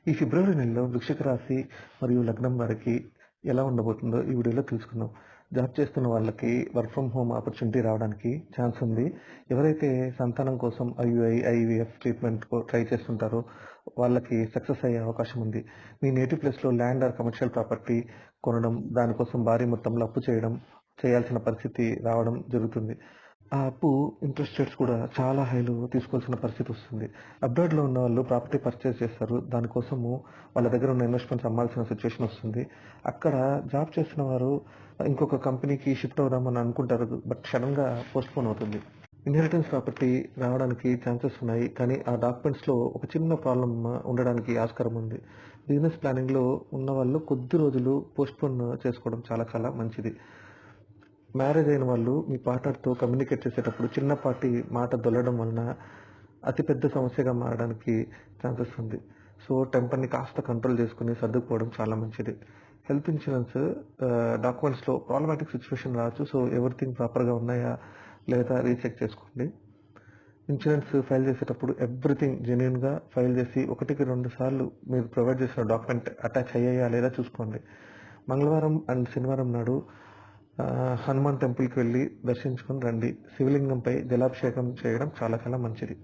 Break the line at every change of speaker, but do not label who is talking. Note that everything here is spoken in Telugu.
ఈ ఫిబ్రవరి నెలలో వృశ్చిక రాశి మరియు లగ్నం వారికి ఎలా ఉండబోతుందో ఈ వీడియోలో తెలుసుకుందాం. జాబ్ చేస్తున్న వాళ్ళకి వర్క్ ఫ్రమ్ హోమ్ ఆపర్చునిటీ రావడానికి ఛాన్స్ ఉంది. ఎవరైతే సంతానం కోసం ఐవీఎఫ్ ట్రీట్మెంట్ ట్రై చేస్తుంటారో వాళ్ళకి సక్సెస్ అయ్యే అవకాశం ఉంది. మీ నేటివ్ ప్లేస్లో ల్యాండ్ ఆర్ కమర్షియల్ ప్రాపర్టీ కొనడం, దానికోసం భారీ మొత్తంలో అప్పు చేయాల్సిన పరిస్థితి రావడం జరుగుతుంది. ఆ అప్పు ఇంట్రెస్ట్ రేట్స్ కూడా చాలా హైలో తీసుకోవాల్సిన పరిస్థితి వస్తుంది. అబ్రాడ్లో ఉన్న వాళ్ళు ప్రాపర్టీ పర్చేస్ చేస్తారు. దానికోసము వాళ్ళ దగ్గర ఉన్న ఇన్వెస్ట్మెంట్స్ అమ్మాల్సిన సిచ్యువేషన్ వస్తుంది. అక్కడ జాబ్ చేస్తున్న వారు ఇంకొక కంపెనీకి షిఫ్ట్ అవుదామని అనుకుంటారు, బట్ సడన్గా పోస్ట్పోన్ అవుతుంది. ఇన్హెరిటెన్స్ ప్రాపర్టీ రావడానికి ఛాన్సెస్ ఉన్నాయి, కానీ ఆ డాక్యుమెంట్స్లో ఒక చిన్న ప్రాబ్లం ఉండడానికి ఆస్కారం ఉంది. బిజినెస్ ప్లానింగ్లో ఉన్న వాళ్ళు కొద్ది రోజులు పోస్ట్పోన్ చేసుకోవడం చాలా చాలా మంచిది. మ్యారేజ్ అయిన వాళ్ళు మీ పార్ట్నర్తో కమ్యూనికేట్ చేసేటప్పుడు చిన్నపాటి మాట దొల్లడం వలన అతిపెద్ద సమస్యగా మారడానికి ఛాన్సెస్ ఉంది. సో టెంపర్ని కాస్త కంట్రోల్ చేసుకుని సర్దుకుపోవడం చాలా మంచిది. హెల్త్ ఇన్సూరెన్స్ డాక్యుమెంట్స్లో ప్రాబ్లమాటిక్ సిచ్యువేషన్ రావచ్చు. సో ఎవ్రీథింగ్ ప్రాపర్గా ఉన్నాయా లేదా రీచెక్ చేసుకోండి. ఇన్సూరెన్స్ ఫైల్ చేసేటప్పుడు ఎవ్రీథింగ్ జెన్యున్గా ఫైల్ చేసి 1-2 సార్లు మీరు ప్రొవైడ్ చేసిన డాక్యుమెంట్ అటాచ్ అయ్యాయా లేదా చూసుకోండి. మంగళవారం అండ్ శనివారం నాడు హనుమాన్ టెంపుల్కి వెళ్ళి దర్శించుకొని రండి. శివలింగంపై జలాభిషేకం చేయడం చాలా చాలా మంచిది.